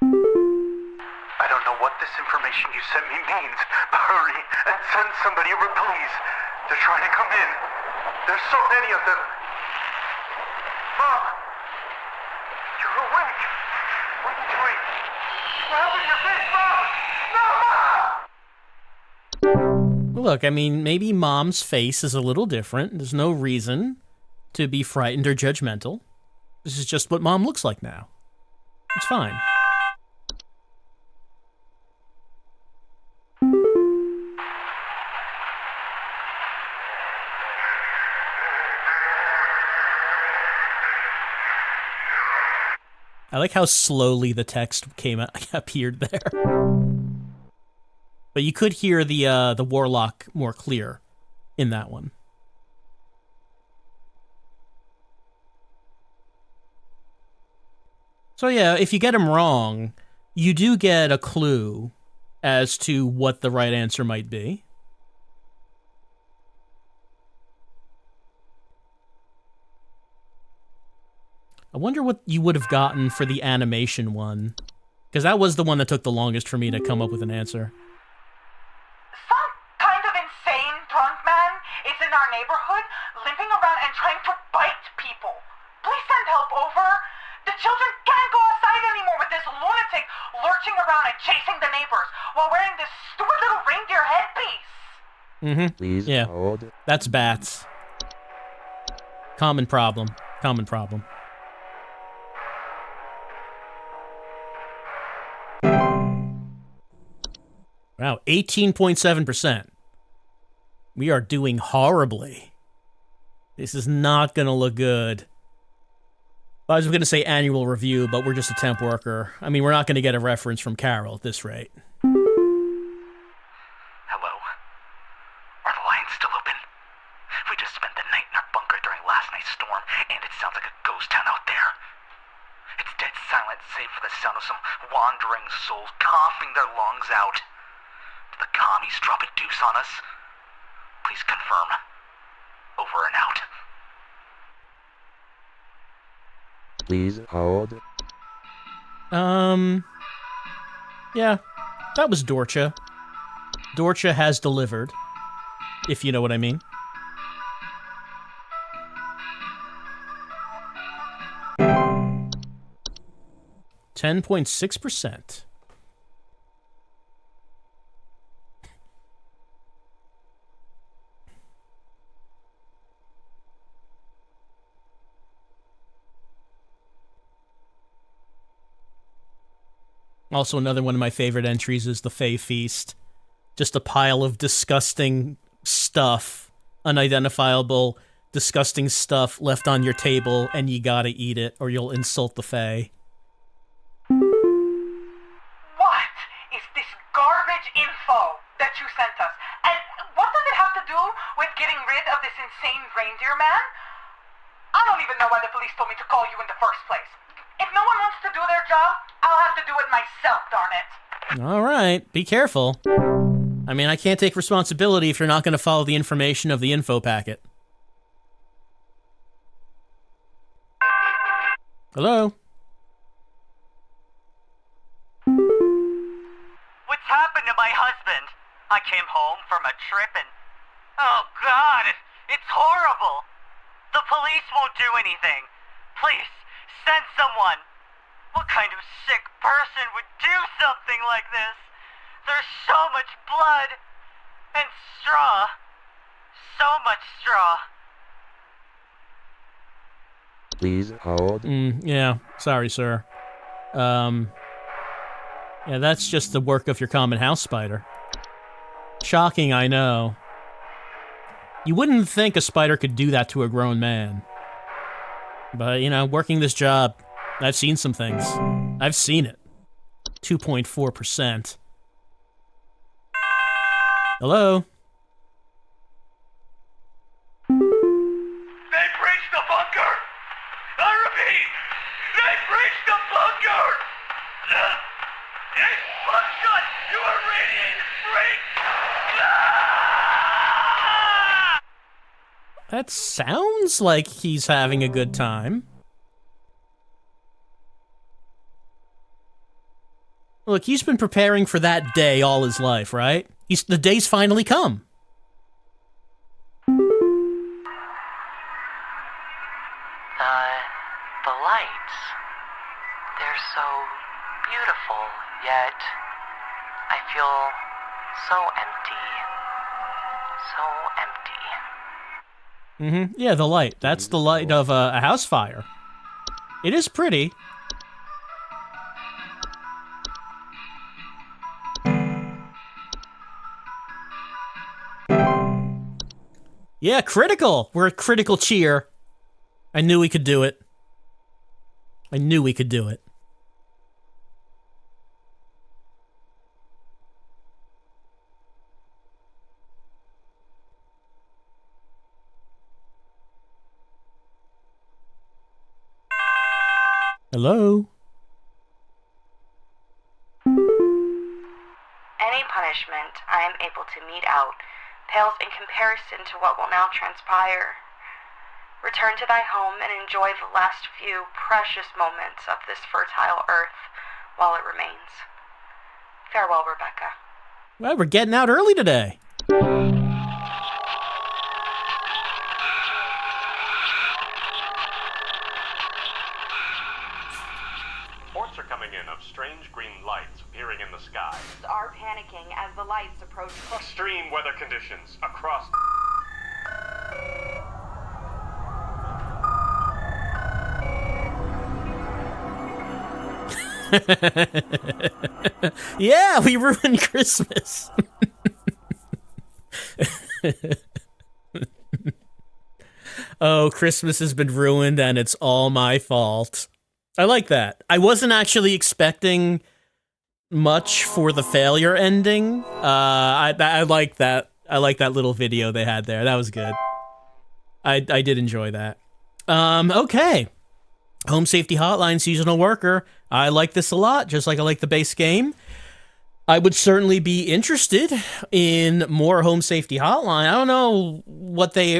I don't know what this information you sent me means, but hurry and send somebody over, please. They're trying to come in. There's so many of them. Mom! You're awake! What are you doing? What happened to your face, Mom? No, Mom! Look, I mean, maybe Mom's face is a little different. There's no reason to be frightened or judgmental. This is just what Mom looks like now. It's fine. I like how slowly the text appeared there. But you could hear the warlock more clear in that one. So yeah, if you get them wrong, you do get a clue as to what the right answer might be. I wonder what you would have gotten for the animation one, because that was the one that took the longest for me to come up with an answer. Some kind of insane drunk man is in our neighborhood, limping around and trying to bite people. Please send help over. The children can't go outside anymore with this lunatic lurching around and chasing the neighbors while wearing this stupid little reindeer headpiece. Mm-hmm. Please Yeah, hold. that's bats. Common problem. Common problem. Wow, 18.7%. We are doing horribly. This is not going to look good. I was going to say annual review, but we're just a temp worker. I mean, we're not going to get a reference from Carol at this rate. Hello? Are the lines still open? We just spent the night in our bunker during last night's storm, and it sounds like a ghost town out there. It's dead silent, save for the sound of some wandering souls coughing their lungs out. Did the commies drop a deuce on us? Please confirm. Over and out. Please hold. Yeah, that was Dorcha. Dorcha has delivered, if you know what I mean. $10.6%. Also, another one of my favorite entries is the Fae Feast. Just a pile of disgusting stuff, unidentifiable, disgusting stuff left on your table, and you gotta eat it, or you'll insult the Fae. What is this garbage info that you sent us? And what does it have to do with getting rid of this insane reindeer man? I don't even know why the police told me to call you in the first place. If no one wants to do their job, I'll have to do it myself, darn it. All right, be careful. I mean, I can't take responsibility if you're not going to follow the information of the info packet. Hello? What's happened to my husband? I came home from a trip and... Oh, God, it's horrible. The police won't do anything. Please, send someone. What kind of sick person would do something like this? There's so much blood. And straw. So much straw. Please hold. Yeah, sorry, sir. Yeah, that's just the work of your common house spider. Shocking, I know. You wouldn't think a spider could do that to a grown man. But, you know, working this job, I've seen some things. I've seen it. 2.4%. Hello? They breached the bunker! I repeat, they breached the bunker! Hey, Buckshot, you are radiated freak! That sounds like he's having a good time. Look, he's been preparing for that day all his life, right? The day's finally come. The lights. They're so beautiful, yet I feel so empty. So empty. Yeah, the light. That's the light of a house fire. It is pretty. Yeah, critical. We're a critical cheer. I knew we could do it. I knew we could do it. Hello? Any punishment I am able to mete out pales in comparison to what will now transpire. Return to thy home and enjoy the last few precious moments of this fertile earth while it remains. Farewell, Rebecca. Well, we're getting out early today. Reports are coming in of strange green lights appearing in the sky. Are panicking as the lights approach. Extreme weather conditions across... Yeah, we ruined Christmas. Oh, Christmas has been ruined and it's all my fault. I like that. I wasn't actually expecting much for the failure ending. I like that. I like that little video they had there. That was good. I did enjoy that. Okay. Home Safety Hotline, Seasonal Worker. I like this a lot, just like I like the base game. I would certainly be interested in more Home Safety Hotline. I don't know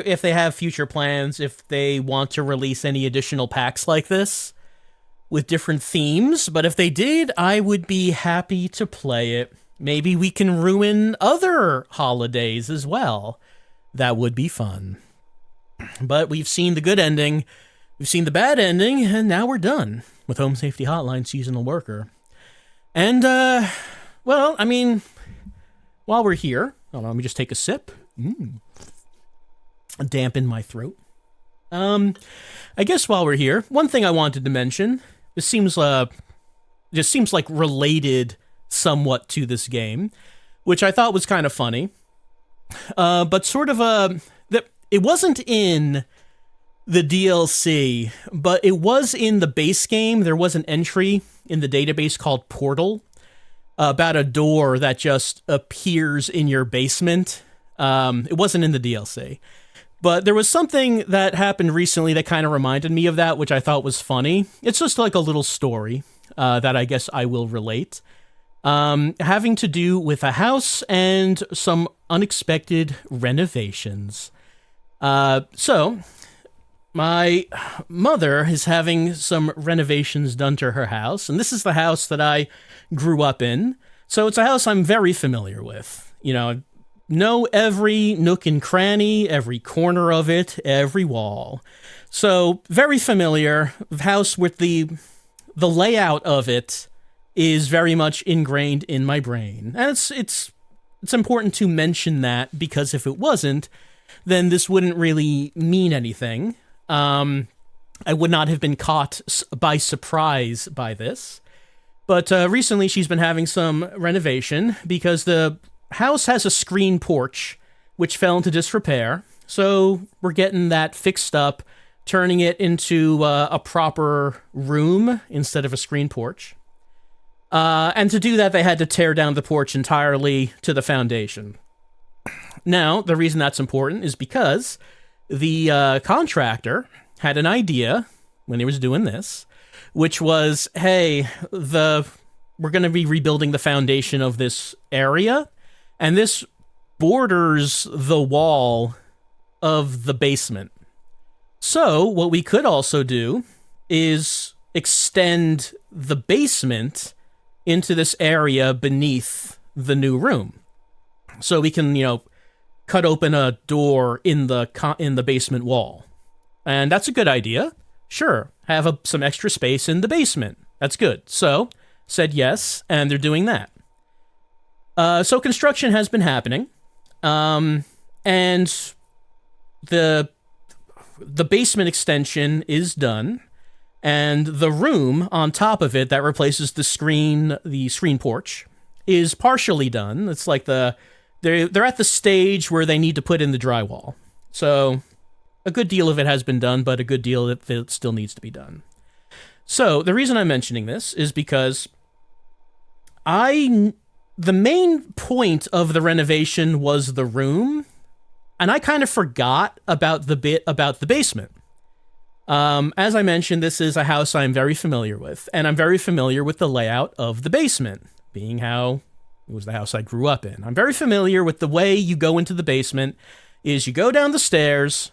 if they have future plans, if they want to release any additional packs like this with different themes, but if they did, I would be happy to play it. Maybe we can ruin other holidays as well. That would be fun. But we've seen the good ending, we've seen the bad ending, and now we're done with Home Safety Hotline Seasonal Worker. And, well, I mean, while we're here, hold on, let me just take a sip. Dampen my throat. I guess while we're here, one thing I wanted to mention, this seems like related somewhat to this game, which I thought was kind of funny. But sort of it wasn't in the DLC, but it was in the base game. There was an entry in the database called Portal about a door that just appears in your basement. It wasn't in the DLC. But there was something that happened recently that kind of reminded me of that, which I thought was funny. It's just like a little story that I guess I will relate. Having to do with a house and some unexpected renovations. So, my mother is having some renovations done to her house, and this is the house that I grew up in. So it's a house I'm very familiar with. You know every nook and cranny, every corner of it, every wall. So very familiar. House with the layout of it is very much ingrained in my brain. And it's important to mention that, because if it wasn't, then this wouldn't really mean anything. I would not have been caught by surprise by this. But recently she's been having some renovation because the house has a screen porch which fell into disrepair. So we're getting that fixed up, turning it into a proper room instead of a screen porch. And to do that, they had to tear down the porch entirely to the foundation. Now, the reason that's important is because the contractor had an idea when he was doing this, which was, hey, we're going to be rebuilding the foundation of this area, and this borders the wall of the basement. So what we could also do is extend the basement into this area beneath the new room. So we can, cut open a door in the basement wall. And that's a good idea. Sure, have some extra space in the basement. That's good. So, said yes, and they're doing that. So construction has been happening, and the basement extension is done, and the room on top of it that replaces the screen porch is partially done. It's like they're at the stage where they need to put in the drywall. So a good deal of it has been done, but a good deal of it still needs to be done. So the reason I'm mentioning this is because the main point of the renovation was the room, and I kind of forgot about the bit about the basement. As I mentioned, this is a house I'm very familiar with, and I'm very familiar with the layout of the basement, being how it was the house I grew up in. I'm very familiar with the way you go into the basement is you go down the stairs,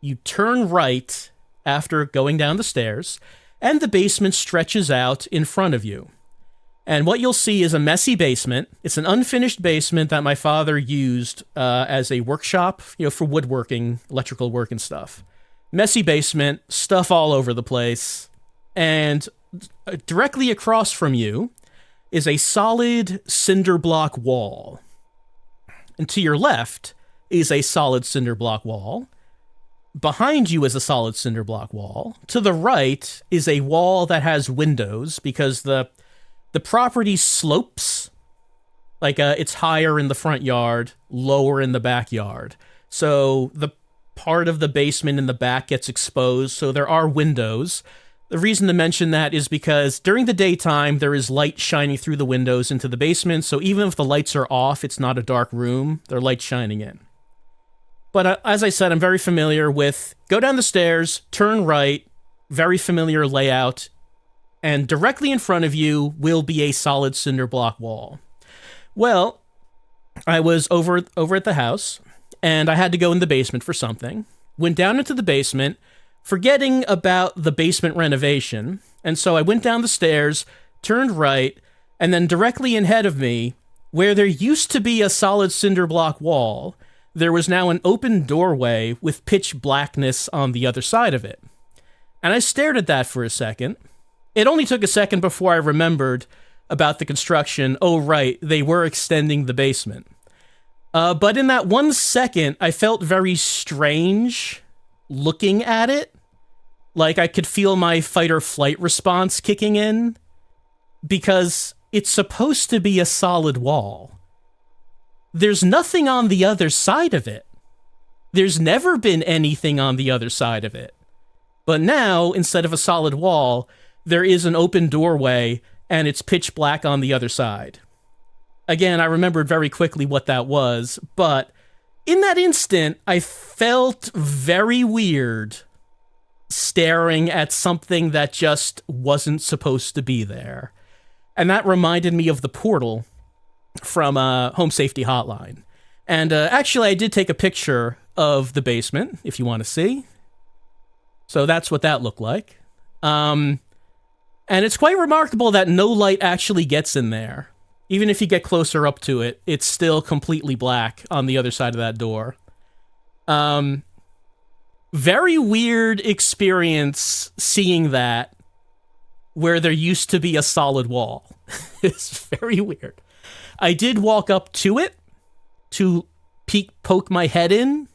you turn right after going down the stairs, and the basement stretches out in front of you. And what you'll see is a messy basement. It's an unfinished basement that my father used as a workshop, for woodworking, electrical work and stuff. Messy basement, stuff all over the place. And directly across from you is a solid cinder block wall. And to your left is a solid cinder block wall. Behind you is a solid cinder block wall. To the right is a wall that has windows because the property slopes, like it's higher in the front yard, lower in the backyard. So the part of the basement in the back gets exposed, so there are windows. The reason to mention that is because during the daytime, there is light shining through the windows into the basement, so even if the lights are off, it's not a dark room, there's light shining in. But as I said, I'm very familiar with go down the stairs, turn right, very familiar layout, and directly in front of you will be a solid cinder block wall. Well, I was over at the house, and I had to go in the basement for something. Went down into the basement, forgetting about the basement renovation, and so I went down the stairs, turned right, and then directly ahead of me, where there used to be a solid cinder block wall, there was now an open doorway with pitch blackness on the other side of it. And I stared at that for a second. It only took a second before I remembered about the construction. Oh, right, they were extending the basement. But in that 1 second, I felt very strange looking at it. Like I could feel my fight or flight response kicking in. Because it's supposed to be a solid wall. There's nothing on the other side of it. There's never been anything on the other side of it. But now, instead of a solid wall, there is an open doorway, and it's pitch black on the other side. Again, I remembered very quickly what that was, but in that instant, I felt very weird staring at something that just wasn't supposed to be there. And that reminded me of the portal from Home Safety Hotline. And actually, I did take a picture of the basement, if you want to see. So that's what that looked like. And it's quite remarkable that no light actually gets in there. Even if you get closer up to it, it's still completely black on the other side of that door. Very weird experience seeing that where there used to be a solid wall. It's very weird. I did walk up to it to poke my head in.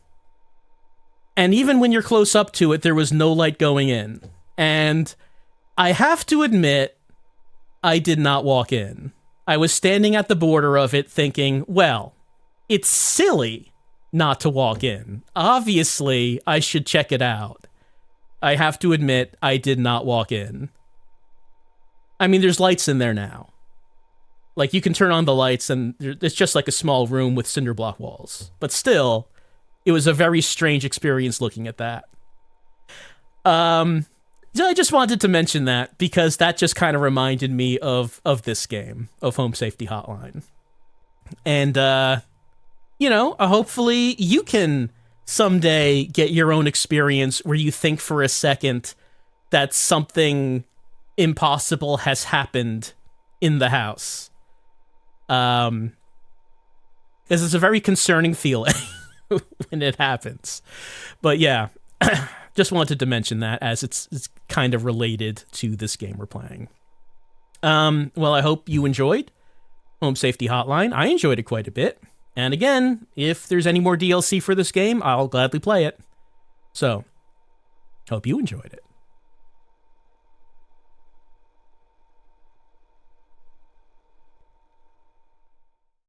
And even when you're close up to it, there was no light going in. And I have to admit, I did not walk in. I was standing at the border of it thinking, well, it's silly not to walk in. Obviously, I should check it out. I have to admit, I did not walk in. I mean, there's lights in there now. Like, you can turn on the lights and it's just like a small room with cinder block walls. But still, it was a very strange experience looking at that. So I just wanted to mention that because that just kind of reminded me of this game, of Home Safety Hotline. And, hopefully you can someday get your own experience where you think for a second that something impossible has happened in the house. Because it's a very concerning feeling when it happens. But yeah, just wanted to mention that as it's kind of related to this game we're playing. Well, I hope you enjoyed Home Safety Hotline. I enjoyed it quite a bit. And again, if there's any more DLC for this game, I'll gladly play it. So, hope you enjoyed it.